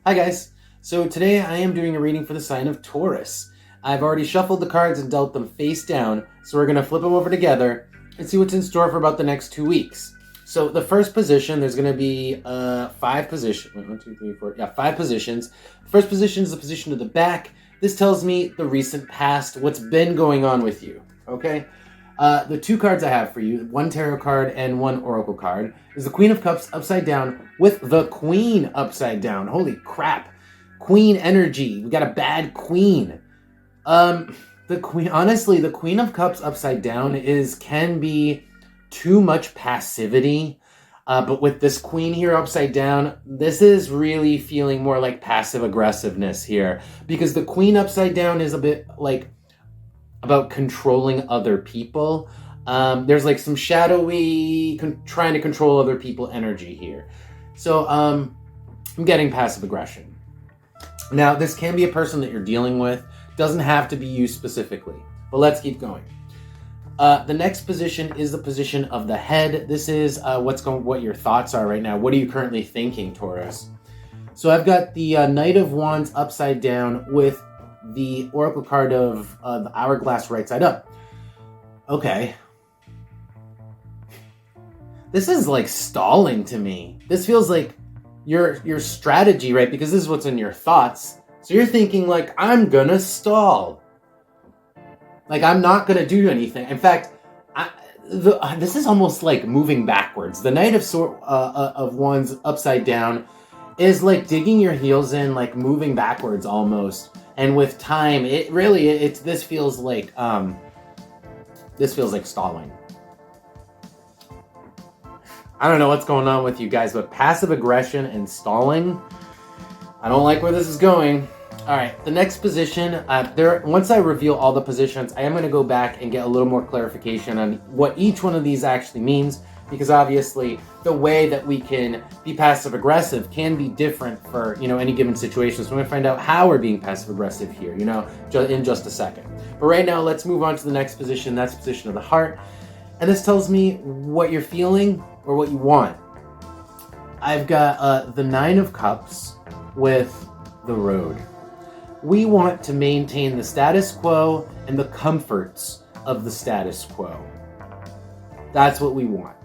Hi guys, so today I am doing a reading for the sign of Taurus. I've already shuffled the cards and dealt them face down, so we're going to flip them over together and see what's in store for about the next 2 weeks. So the first position, there's going to be 5 positions. 1, 2, 3, 4. Yeah, 5 positions. First position is the position of the back. This tells me the recent past, what's been going on with you, okay? The 2 cards I have for you, 1 tarot card and 1 oracle card, is the Queen of Cups upside down with the Queen upside down. Holy crap. Queen energy. We got a bad queen. The Queen of Cups upside down can be too much passivity. But with this queen here upside down, this is really feeling more like passive aggressiveness here. Because the queen upside down is a bit like about controlling other people. There's like some shadowy trying to control other people energy here. So I'm getting passive aggression. Now, this can be a person that you're dealing with. Doesn't have to be you specifically. But let's keep going. The next position is the position of the head. This is what your thoughts are right now. What are you currently thinking, Taurus? So I've got the Knight of Wands upside down with the oracle card of the hourglass right side up. Okay. This is like stalling to me. This feels like your strategy, right? Because this is what's in your thoughts. So you're thinking like, I'm gonna stall. Like I'm not gonna do anything. In fact, this is almost like moving backwards. The Knight of Wands upside down is like digging your heels in, like moving backwards almost. And with time, this feels like stalling. I don't know what's going on with you guys, but passive aggression and stalling, I don't like where this is going. All right, the next position, once I reveal all the positions, I am going to go back and get a little more clarification on what each one of these actually means, because obviously the way that we can be passive aggressive can be different for, any given situation. So we're going to find out how we're being passive aggressive here, in just a second. But right now, let's move on to the next position. That's the position of the heart. And this tells me what you're feeling or what you want. I've got the 9 of Cups with the Road. We want to maintain the status quo and the comforts of the status quo. That's what we want.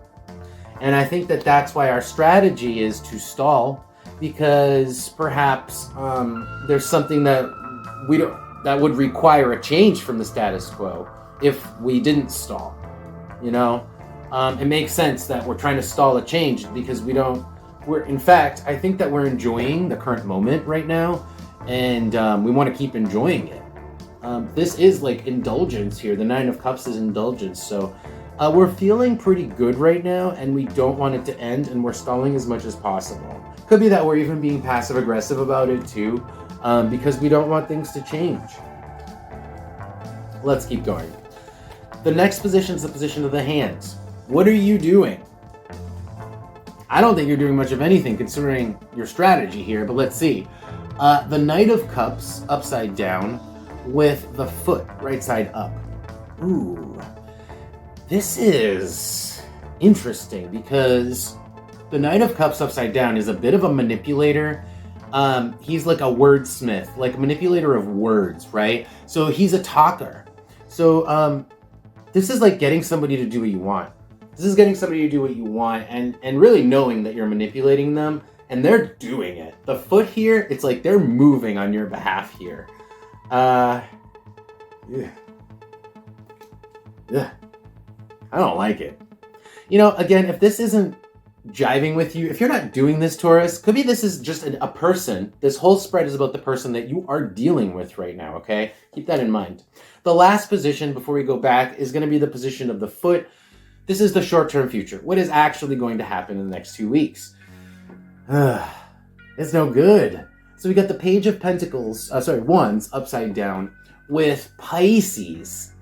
And I think that that's why our strategy is to stall, because perhaps there's something that would require a change from the status quo if we didn't stall. It makes sense that we're trying to stall a change because in fact, I think that we're enjoying the current moment right now, and we want to keep enjoying it. This is like indulgence here. The 9 of Cups is indulgence. So we're feeling pretty good right now, and we don't want it to end, and we're stalling as much as possible. Could be that we're even being passive aggressive about it too, because we don't want things to change. Let's keep going. The next position is the position of the hands. What are you doing? I don't think you're doing much of anything considering your strategy here, but let's see. The Knight of Cups upside down with the foot right side up. Ooh. This is interesting because the Knight of Cups upside down is a bit of a manipulator. He's like a wordsmith, like a manipulator of words, right? So he's a talker. So this is like getting somebody to do what you want. This is getting somebody to do what you want and really knowing that you're manipulating them, and they're doing it. The foot here, it's like they're moving on your behalf here. Yeah. I don't like it. Again, if this isn't jiving with you, if you're not doing this, Taurus, could be this is just a person. This whole spread is about the person that you are dealing with right now, okay? Keep that in mind. The last position before we go back is going to be the position of the foot. This is the short-term future. What is actually going to happen in the next 2 weeks? It's no good. So we got the Page of Wands upside down with Pisces.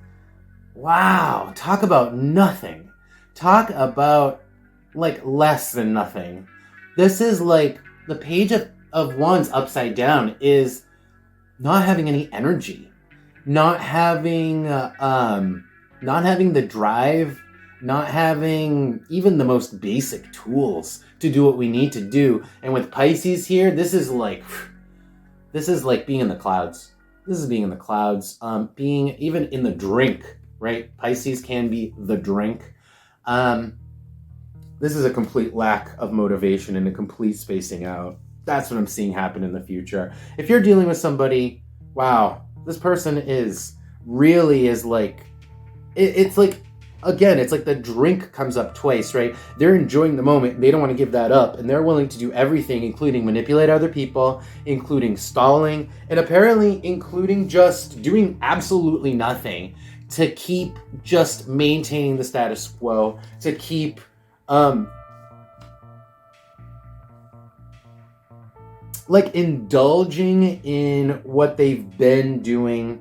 Wow, talk about nothing. Talk about like less than nothing. This is like the Page of Wands upside down is not having any energy, not having the drive, not having even the most basic tools to do what we need to do. And with Pisces here, this is like being in the clouds. This is being in the clouds, being even in the drink, right? Pisces can be the drink. This is a complete lack of motivation and a complete spacing out. That's what I'm seeing happen in the future. If you're dealing with somebody, wow, this person is like, it's like, again, it's like the drink comes up twice, right? They're enjoying the moment. They don't want to give that up. And they're willing to do everything, including manipulate other people, including stalling, and apparently including just doing absolutely nothing to keep just maintaining the status quo, to keep like indulging in what they've been doing,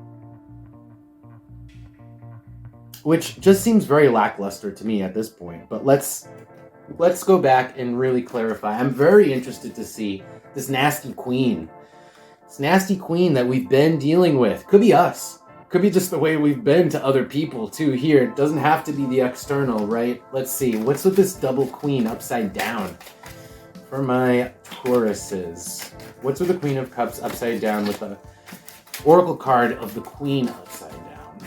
which just seems very lackluster to me at this point. But let's go back and really clarify. I'm very interested to see this nasty queen. This nasty queen that we've been dealing with. Could be us. Could be just the way we've been to other people too here. It doesn't have to be the external, right? Let's see. What's with this double queen upside down? For my Tauruses. What's with the Queen of Cups upside down with the Oracle card of the Queen upside down?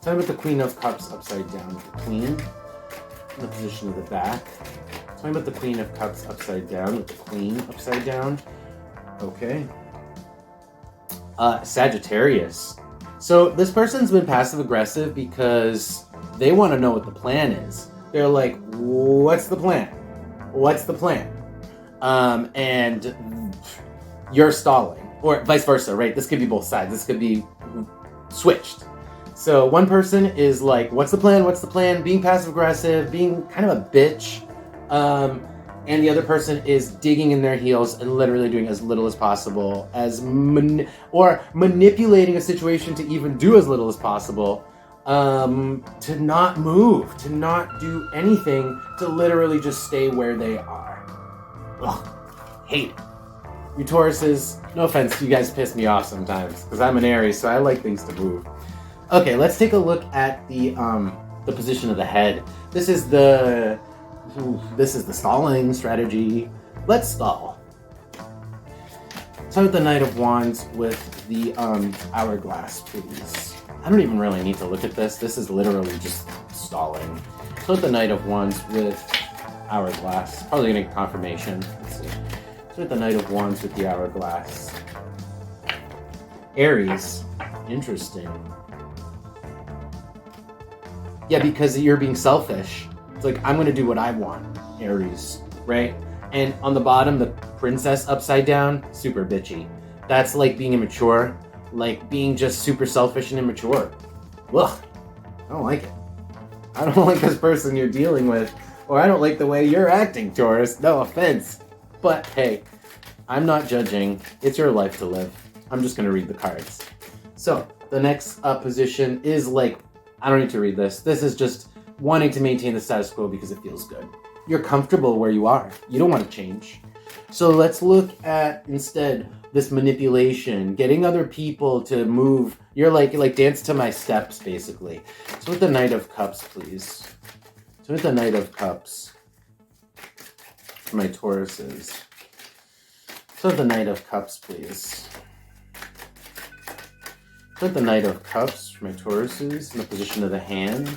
Tell me about the Queen of Cups upside down. The Queen in the position of the back. Tell me about the Queen of Cups upside down with the Queen upside down. Okay. Sagittarius. So this person's been passive aggressive because they want to know what the plan is. They're like, what's the plan? What's the plan? And you're stalling, or vice versa, right? This could be both sides. This could be switched. So one person is like, what's the plan? What's the plan? Being passive aggressive, being kind of a bitch. And the other person is digging in their heels and literally doing as little as possible, or manipulating a situation to even do as little as possible, to not move, to not do anything, to literally just stay where they are. Ugh, hate it. You Tauruses, no offense, you guys piss me off sometimes, because I'm an Aries, so I like things to move. Okay, let's take a look at the position of the head. This is the stalling strategy. Let's stall. Start with the Knight of Wands with the hourglass, please. I don't even really need to look at this. This is literally just stalling. Start with the Knight of Wands with hourglass. Probably gonna get confirmation. Let's see. Start with the Knight of Wands with the hourglass. Aries. Interesting. Yeah, because you're being selfish. It's like, I'm gonna do what I want, Aries, right? And on the bottom, the princess upside down, super bitchy. That's like being immature, like being just super selfish and immature. Ugh, I don't like it. I don't like this person you're dealing with, or I don't like the way you're acting, Taurus. No offense. But hey, I'm not judging. It's your life to live. I'm just gonna read the cards. So the next position is like, I don't need to read this. This is just wanting to maintain the status quo because it feels good. You're comfortable where you are. You don't want to change. So let's look at instead this manipulation, getting other people to move. You're like dance to my steps, basically. So with the Knight of Cups, please. So with the Knight of Cups for my Tauruses. So with the Knight of Cups, please. Put the Knight of Cups for my Tauruses in the position of the hand.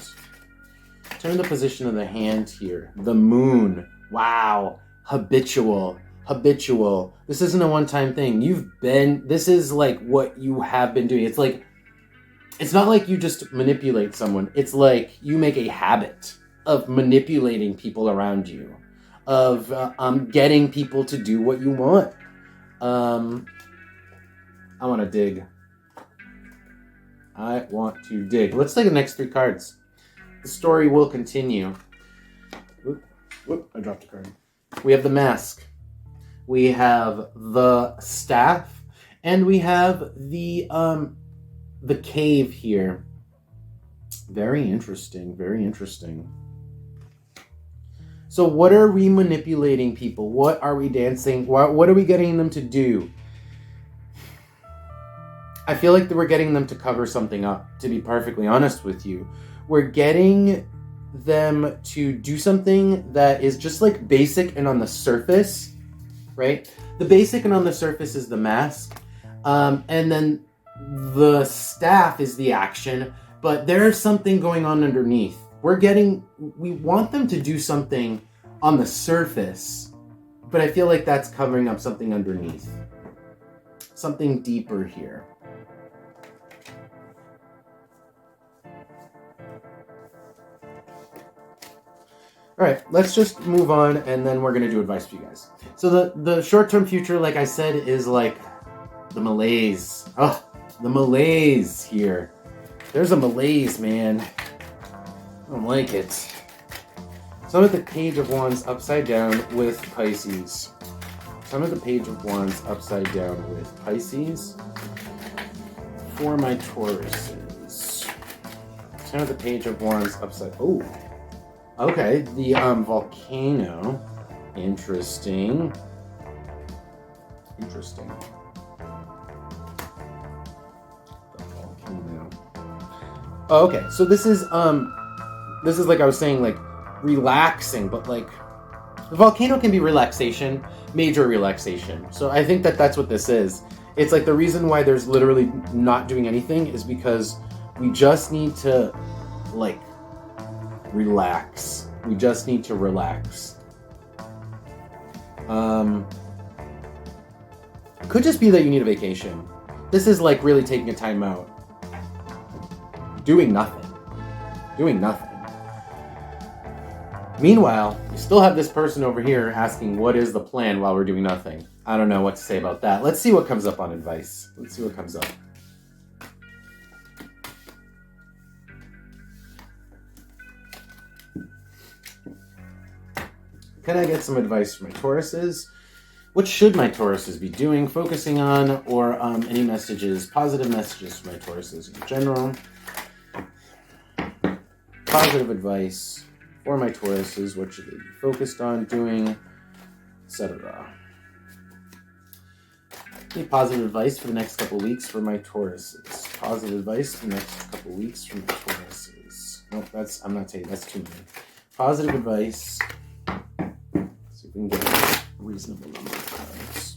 Turn the position of the hand here. The Moon. Wow. Habitual. This isn't a one-time thing. This is like what you have been doing. It's like, it's not like you just manipulate someone. It's like you make a habit of manipulating people around you, of getting people to do what you want. I want to dig. I want to dig. Let's take the next three cards. The story will continue. Whoop, I dropped a card. We have the Mask. We have the Staff. And we have the Cave here. Very interesting, very interesting. So what are we manipulating people? What are we dancing? What are we getting them to do? I feel like we're getting them to cover something up, to be perfectly honest with you. We're getting them to do something that is just like basic and on the surface, right? The basic and on the surface is the mask. And then the staff is the action, but there's something going on underneath. We want them to do something on the surface, but I feel like that's covering up something underneath. Something deeper here. All right, let's just move on, and then we're going to do advice for you guys. So the short-term future, like I said, is like the malaise. Oh, the malaise here. There's a malaise, man. I don't like it. So I'm at the Page of Wands upside down with Pisces. So I'm at the Page of Wands upside down with Pisces for my Tauruses. So I'm at the Page of Wands upside... Oh, okay. The volcano. Interesting. Interesting. The volcano. Oh, okay. So this is like I was saying, like relaxing, but like the volcano can be relaxation, major relaxation. So I think that that's what this is. It's like the reason why there's literally not doing anything is because we just need to like relax. We just need to relax. Could just be that you need a vacation. This is like really taking a time out. Doing nothing. Doing nothing. Meanwhile, you still have this person over here asking what is the plan while we're doing nothing. I don't know what to say about that. Let's see what comes up on advice. Let's see what comes up. Can I get some advice for my Tauruses? What should my Tauruses be doing, focusing on, or any messages, positive messages for my Tauruses in general? Positive advice for my Tauruses. What should they be focused on, doing, etc. Any positive advice for the next couple weeks for my Tauruses? Positive advice for the next couple weeks for my Tauruses. Nope, I'm not taking, that's too many. Positive advice. So we can get a reasonable number of cards.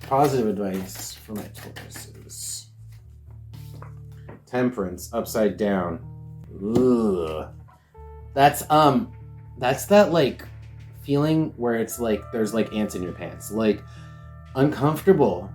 Positive advice for my Tauruses. Temperance upside down. Ugh. That's that like feeling where it's like there's like ants in your pants, like uncomfortable,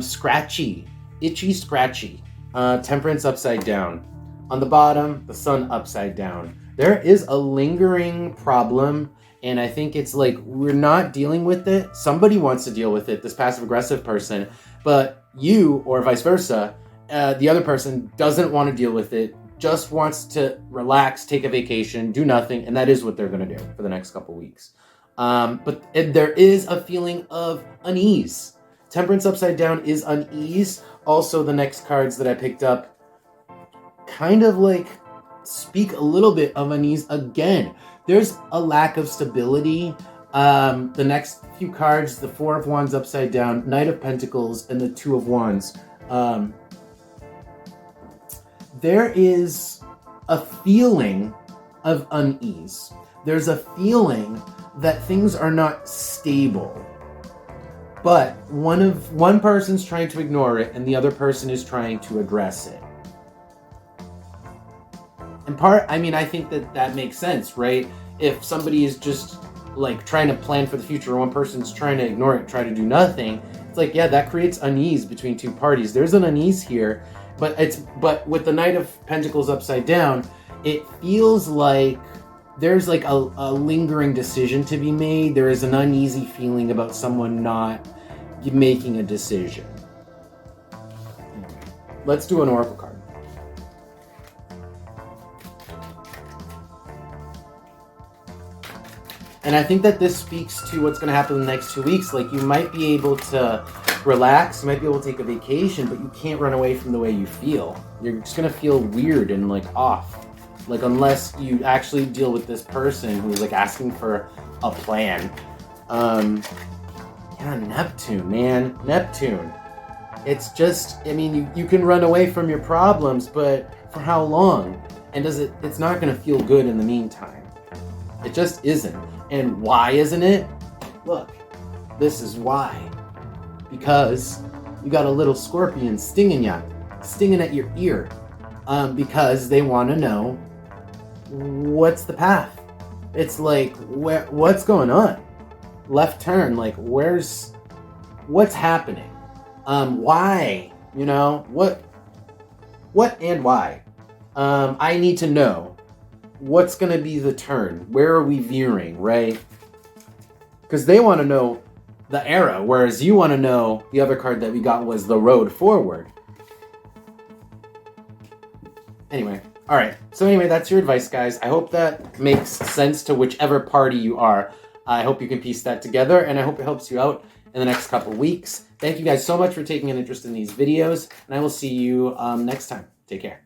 scratchy, itchy, scratchy. Temperance upside down. On the bottom, the Sun upside down. There is a lingering problem, and I think it's like we're not dealing with it. Somebody wants to deal with it, this passive-aggressive person, but you, or vice versa, the other person doesn't want to deal with it, just wants to relax, take a vacation, do nothing, and that is what they're going to do for the next couple weeks. But there is a feeling of unease. Temperance upside down is unease. Also, the next cards that I picked up kind of like speak a little bit of unease again. There's a lack of stability. The next few cards, the Four of Wands upside down, Knight of Pentacles, and the Two of Wands. There is a feeling of unease. There's a feeling that things are not stable. But one person's trying to ignore it, and the other person is trying to address it. And I think that makes sense, right? If somebody is just like trying to plan for the future, or one person's trying to ignore it, try to do nothing, it's like, yeah, that creates unease between two parties. There's an unease here, but with the Knight of Pentacles upside down, it feels like there's like a lingering decision to be made. There is an uneasy feeling about someone not making a decision. Let's do an oracle card. And I think that this speaks to what's going to happen in the next 2 weeks. Like, you might be able to relax, you might be able to take a vacation, but you can't run away from the way you feel. You're just going to feel weird and, like, off. Like, unless you actually deal with this person who's, like, asking for a plan. Yeah, Neptune, man. Neptune. It's just, I mean, you can run away from your problems, but for how long? And it's not going to feel good in the meantime. It just isn't. And why isn't it? Look, this is why. Because you got a little scorpion stinging ya, stinging at your ear. Because they want to know what's the path. It's like, what's going on? Left turn, like what's happening? Why? You know, what and why? I need to know what's going to be the turn. Where are we veering, right? Because they want to know the arrow, whereas you want to know the other card that we got was the road forward. Anyway, all right. So anyway, that's your advice, guys. I hope that makes sense to whichever party you are. I hope you can piece that together, and I hope it helps you out in the next couple weeks. Thank you guys so much for taking an interest in these videos, and I will see you next time. Take care.